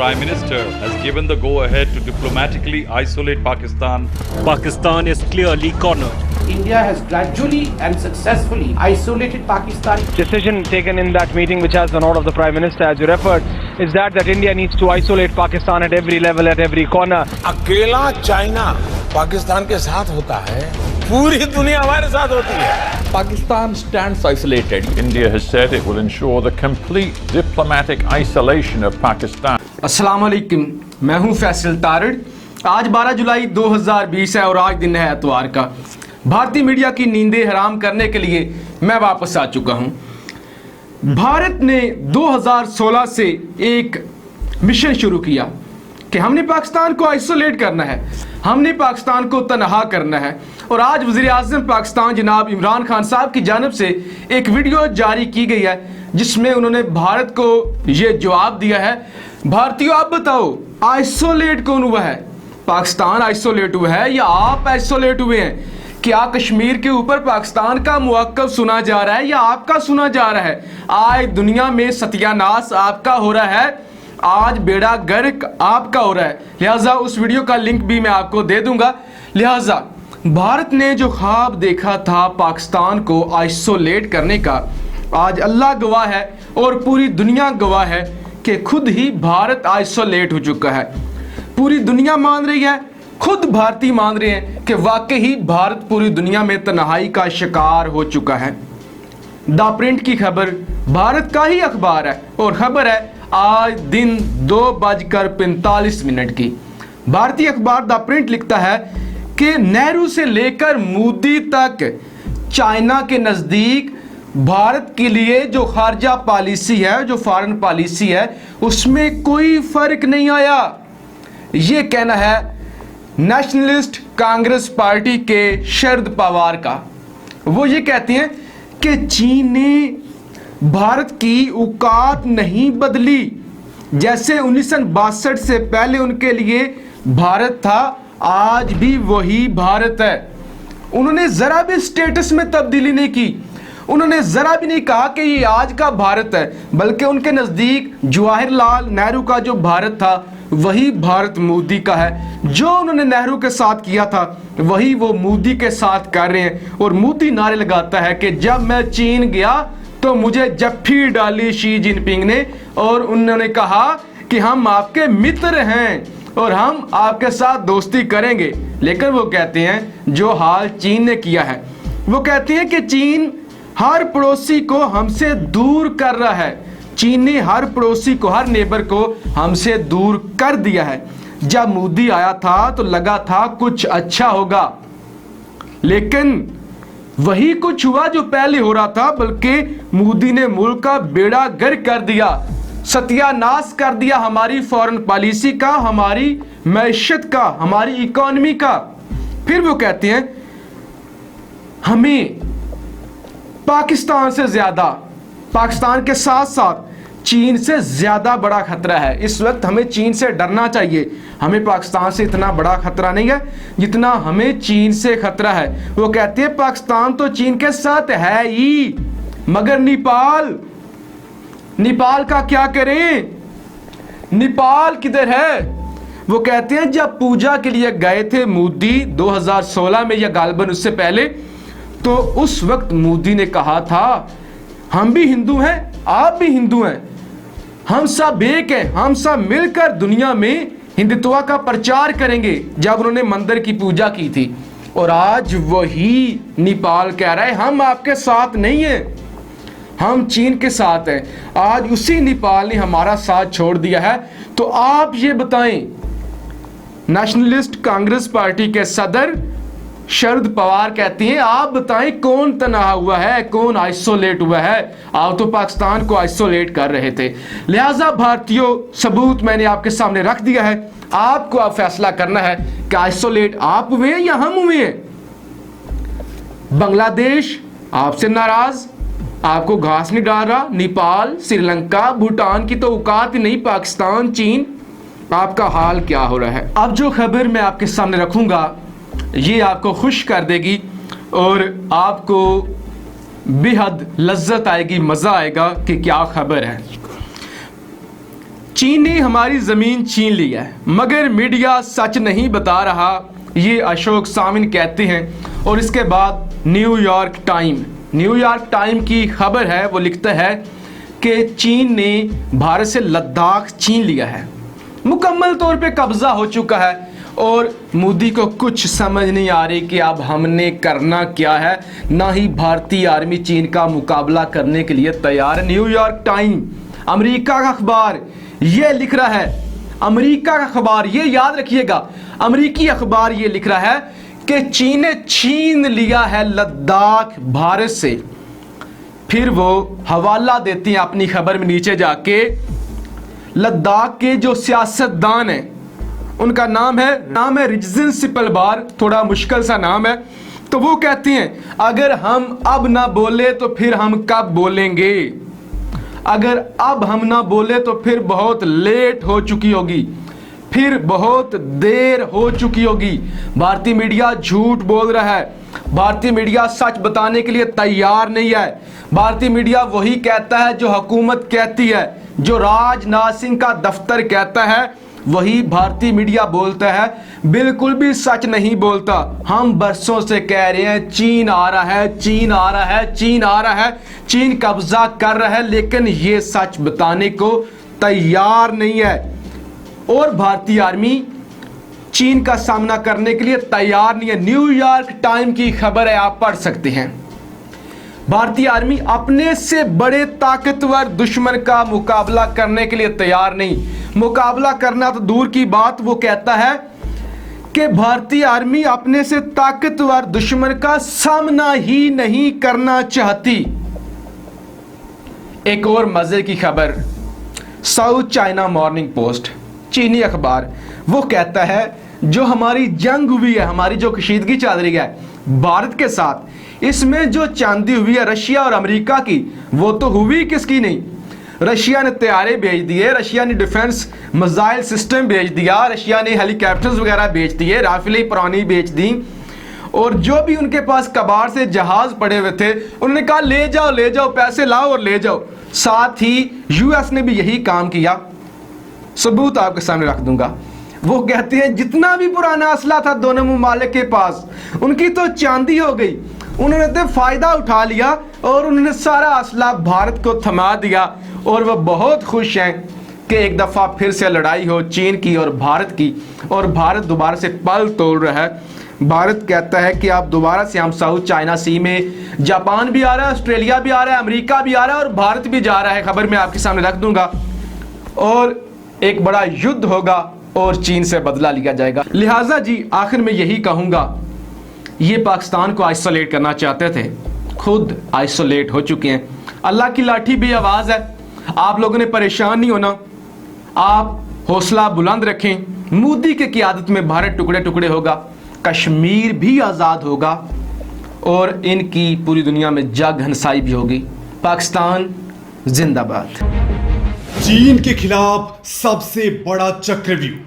Prime Minister has given the go-ahead to diplomatically isolate Pakistan. Pakistan is clearly cornered. India has gradually and successfully isolated Pakistan. Decision taken in that meeting, which has the nod of the Prime Minister, as you referred, is that India needs to isolate Pakistan at every level, at every corner. अकेला China Pakistan के साथ होता है, पूरी दुनिया हमारे साथ होती है. Pakistan stands isolated. India has said it will ensure the complete diplomatic isolation of Pakistan. अस्सलाम वालेकुम, मैं हूं फैसल तारड़। आज 12 जुलाई 2020 है और आज दिन है एतवार का। भारतीय मीडिया की नींदें हराम करने के लिए मैं वापस आ चुका हूं। भारत ने 2016 से एक मिशन शुरू किया कि हमने पाकिस्तान को आइसोलेट करना है, हमने पाकिस्तान को तनहा करना है। और आज वज़ीर-ए-आज़म पाकिस्तान जनाब इमरान खान साहब की जानिब से एक वीडियो जारी की गई है जिसमें उन्होंने भारत को ये जवाब दिया है, भारतीयों आप बताओ आइसोलेट कौन हुआ है? पाकिस्तान आइसोलेट हुआ है या आप आइसोलेट हुए हैं? क्या कश्मीर के ऊपर पाकिस्तान का मुआक्कब सुना जा रहा है या आपका सुना जा रहा है? आज दुनिया में सत्यानाश आपका हो रहा है, आज बेड़ा गर्क आपका हो रहा है। लिहाजा उस वीडियो का लिंक भी मैं आपको दे दूंगा। लिहाजा भारत ने जो ख्वाब देखा था पाकिस्तान को आइसोलेट करने का, आज अल्लाह गवाह है और पूरी दुनिया गवाह है कि खुद ही भारत आइसोलेट हो चुका है। पूरी दुनिया मान रही है, खुद भारतीय मान रहे हैं कि वाकई ही भारत पूरी दुनिया में तन्हाई का शिकार हो चुका है। द प्रिंट की खबर भारत का ही अखबार है और खबर है आज दिन 2:45 की। भारतीय अखबार द प्रिंट लिखता है कि नेहरू से लेकर मोदी तक चाइना के नज़दीक भारत के लिए जो खारजा पॉलिसी है, जो फॉरेन पॉलिसी है, उसमें कोई फर्क नहीं आया। ये कहना है नेशनलिस्ट कांग्रेस पार्टी के शरद पवार का। वो ये कहते हैं कि चीन ने भारत की औकात नहीं बदली, जैसे 1962 से पहले उनके लिए भारत था, आज भी वही भारत है। उन्होंने जरा भी स्टेटस में तब्दीली नहीं की, उन्होंने जरा भी नहीं कहा कि ये आज का भारत है, बल्कि उनके नज़दीक जवाहरलाल नेहरू का जो भारत था वही भारत मोदी का है। जो उन्होंने नेहरू के साथ किया था वही वो मोदी के साथ कर रहे हैं। और मोदी नारे लगाता है कि जब मैं चीन गया तो मुझे जफ्फी डाली शी जिनपिंग ने और उन्होंने कहा कि हम आपके मित्र हैं और हम आपके साथ दोस्ती करेंगे। लेकिन वो कहते हैं जो हाल चीन ने किया है, वो कहते हैं कि चीन हर पड़ोसी को हमसे दूर कर रहा है। चीन ने हर पड़ोसी को, हर नेबर को हमसे दूर कर दिया है। जब मोदी आया था तो लगा था कुछ अच्छा होगा, लेकिन वही कुछ हुआ जो पहले हो रहा था, बल्कि मोदी ने मुल्क का बेड़ा गर्क कर दिया, सत्यानाश कर दिया हमारी फॉरेन पॉलिसी का, हमारी मैशत का, हमारी इकोनॉमी का। फिर वो कहते हैं हमें पाकिस्तान से ज्यादा, पाकिस्तान के साथ साथ चीन से ज्यादा बड़ा खतरा है। इस वक्त हमें चीन से डरना चाहिए। हमें पाकिस्तान से इतना बड़ा खतरा नहीं है जितना हमें चीन से खतरा है। वो कहते हैं पाकिस्तान तो चीन के साथ है ही, मगर नेपाल का क्या करें? नेपाल किधर है? वो कहते हैं जब पूजा के लिए गए थे मोदी 2016 में या गालबन उससे पहले, तो उस वक्त मोदी ने कहा था हम भी हिंदू हैं, आप भी हिंदू हैं, हम सब एक हैं, हम सब मिलकर दुनिया में हिंदुत्व का प्रचार करेंगे, जब उन्होंने मंदिर की पूजा की थी। और आज वही नेपाल कह रहा है हम आपके साथ नहीं हैं, हम चीन के साथ हैं। आज उसी नेपाल ने हमारा साथ छोड़ दिया है। तो आप ये बताएं, नेशनलिस्ट कांग्रेस पार्टी के सदर शरद पवार कहती हैं आप बताएं कौन तनहा हुआ है, कौन आइसोलेट हुआ है? आप तो पाकिस्तान को आइसोलेट कर रहे थे। लिहाजा भारतीयों, सबूत मैंने आपके सामने रख दिया है, आपको आप फैसला करना है कि आइसोलेट आप हुए हैं या हम हुए हैं। बांग्लादेश आपसे नाराज, आपको घास नहीं डाल रहा, नेपाल, श्रीलंका, भूटान की तो औकात ही नहीं, पाकिस्तान, चीन, आपका हाल क्या हो रहा है? अब जो खबर मैं आपके सामने रखूंगा ये आपको खुश कर देगी और आपको बेहद लज्जत आएगी, मज़ा आएगा कि क्या खबर है। चीन ने हमारी जमीन छीन ली है मगर मीडिया सच नहीं बता रहा, ये अशोक साविन कहते हैं। और इसके बाद न्यूयॉर्क टाइम की खबर है, वो लिखता है कि चीन ने भारत से लद्दाख छीन लिया है, मुकम्मल तौर पे कब्जा हो चुका है और मोदी को कुछ समझ नहीं आ रही कि अब हमने करना क्या है। ना ही भारतीय आर्मी चीन का मुकाबला करने के लिए तैयार है। न्यूयॉर्क टाइम अमेरिका का अखबार ये लिख रहा है, अमेरिका का अखबार ये याद रखिएगा, अमेरिकी अखबार ये लिख रहा है कि चीन ने छीन लिया है लद्दाख भारत से। फिर वो हवाला देती हैं अपनी खबर में नीचे जाके, लद्दाख के जो सियासतदान हैं उनका नाम है रिजन सिपलबार, थोड़ा मुश्किल सा नाम है। तो वो कहती हैं अगर हम अब ना बोले तो फिर हम कब बोलेंगे, अगर अब हम ना बोले तो फिर बहुत लेट हो चुकी होगी, फिर बहुत देर हो चुकी होगी। भारतीय मीडिया झूठ बोल रहा है, भारतीय मीडिया सच बताने के लिए तैयार नहीं है। भारतीय मीडिया वही कहता है जो हुकूमत कहती है, जो राजनाथ सिंह का दफ्तर कहता है वही भारतीय मीडिया बोलता है, बिल्कुल भी सच नहीं बोलता। हम बरसों से कह रहे हैं चीन आ रहा है, चीन आ रहा है, चीन आ रहा है, चीन कब्जा कर रहा है, लेकिन ये सच बताने को तैयार नहीं है। और भारतीय आर्मी चीन का सामना करने के लिए तैयार नहीं है। न्यूयॉर्क टाइम की खबर है, आप पढ़ सकते हैं। भारतीय आर्मी अपने से बड़े ताकतवर दुश्मन का मुकाबला करने के लिए तैयार नहीं। मुकाबला करना तो दूर की बात, वो कहता है कि भारतीय आर्मी अपने से ताकतवर दुश्मन का सामना ही नहीं करना चाहती। एक और मजे की खबर, साउथ चाइना मॉर्निंग पोस्ट चीनी अखबार, वो कहता है जो हमारी जंग हुई है, हमारी जो कशीदगी चल रही है भारत के साथ, इसमें जो चांदी हुई है रशिया और अमेरिका की, वो तो हुई किसकी नहीं। रशिया ने तैयारे भेज दिए, रशिया ने डिफेंस मिसाइल सिस्टम भेज दिया, रशिया ने हेलीकॉप्टर्स वगैरह भेज दिए, राफेलें पुरानी बेच दी, और जो भी उनके पास कबाड़ से जहाज पड़े हुए थे उन्होंने कहा ले जाओ, पैसे लाओ और ले जाओ। साथ ही यूएस ने भी यही काम किया, सबूत आपके सामने रख दूंगा। वो कहते हैं जितना भी पुराना असला था दोनों मुमालिक के पास, उनकी तो चांदी हो गई, उन्होंने तो फायदा उठा लिया और उन्होंने सारा असला भारत को थमा दिया। और वह बहुत खुश हैं कि एक दफ़ा फिर से लड़ाई हो चीन की और भारत की, और भारत दोबारा से पल तोड़ रहा है। भारत कहता है कि आप दोबारा से हम साउथ चाइना सी में, जापान भी आ रहा है, ऑस्ट्रेलिया भी आ रहा है, अमेरिका भी आ रहा है और भारत भी जा रहा है। खबर मैं आपके सामने रख दूंगा, और एक बड़ा युद्ध होगा और चीन से बदला लिया जाएगा। लिहाजा जी आखिर में यही कहूँगा, ये पाकिस्तान को आइसोलेट करना चाहते थे, खुद आइसोलेट हो चुके हैं। अल्लाह की लाठी भी आवाज़ है, आप लोगों ने परेशान नहीं होना, आप हौसला बुलंद रखें। मोदी के क़ियादत में भारत टुकड़े टुकड़े होगा, कश्मीर भी आज़ाद होगा और इनकी पूरी दुनिया में जग हंसाई भी होगी। पाकिस्तान जिंदाबाद। चीन के खिलाफ सबसे बड़ा चक्रव्यूह,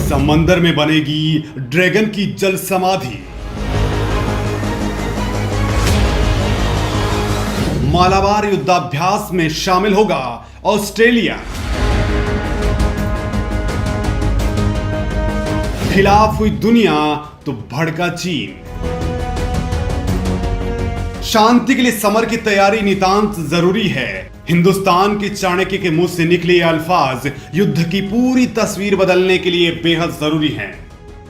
समंदर में बनेगी ड्रैगन की जल समाधि, मालाबार युद्धाभ्यास में शामिल होगा ऑस्ट्रेलिया, खिलाफ हुई दुनिया तो भड़का चीन। शांति के लिए समर की तैयारी नितांत जरूरी है। हिंदुस्तान के चाणक्य के मुंह से निकले ये अल्फाज युद्ध की पूरी तस्वीर बदलने के लिए बेहद जरूरी हैं,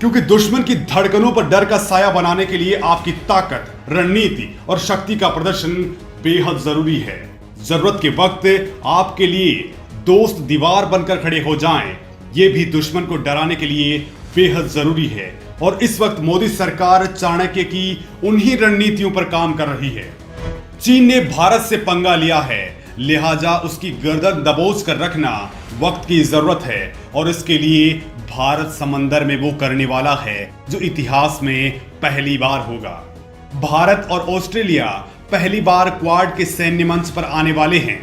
क्योंकि दुश्मन की धड़कनों पर डर का साया बनाने के लिए आपकी ताकत, रणनीति और शक्ति का प्रदर्शन बेहद जरूरी है। जरूरत के वक्त आपके लिए दोस्त दीवार बनकर खड़े हो जाएं, ये भी दुश्मन को डराने के लिए बेहद जरूरी है। और इस वक्त मोदी सरकार चाणक्य की उन्हीं रणनीतियों पर काम कर रही है। चीन ने भारत से पंगा लिया है, लिहाजा उसकी गर्दन दबोच कर रखना वक्त की जरूरत है, और इसके लिए भारत समंदर में वो करने वाला है जो इतिहास में पहली बार होगा। भारत और ऑस्ट्रेलिया पहली बार क्वाड के सैन्य मंच पर आने वाले हैं।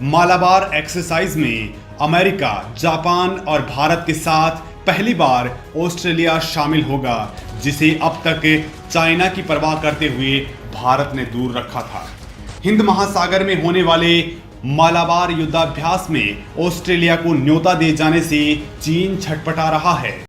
मालाबार एक्सरसाइज में अमेरिका, जापान और भारत के साथ पहली बार ऑस्ट्रेलिया शामिल होगा, जिसे अब तक चाइना की परवाह करते हुए भारत ने दूर रखा था। हिंद महासागर में होने वाले मालाबार युद्धाभ्यास में ऑस्ट्रेलिया को न्योता दिए जाने से चीन छटपटा रहा है।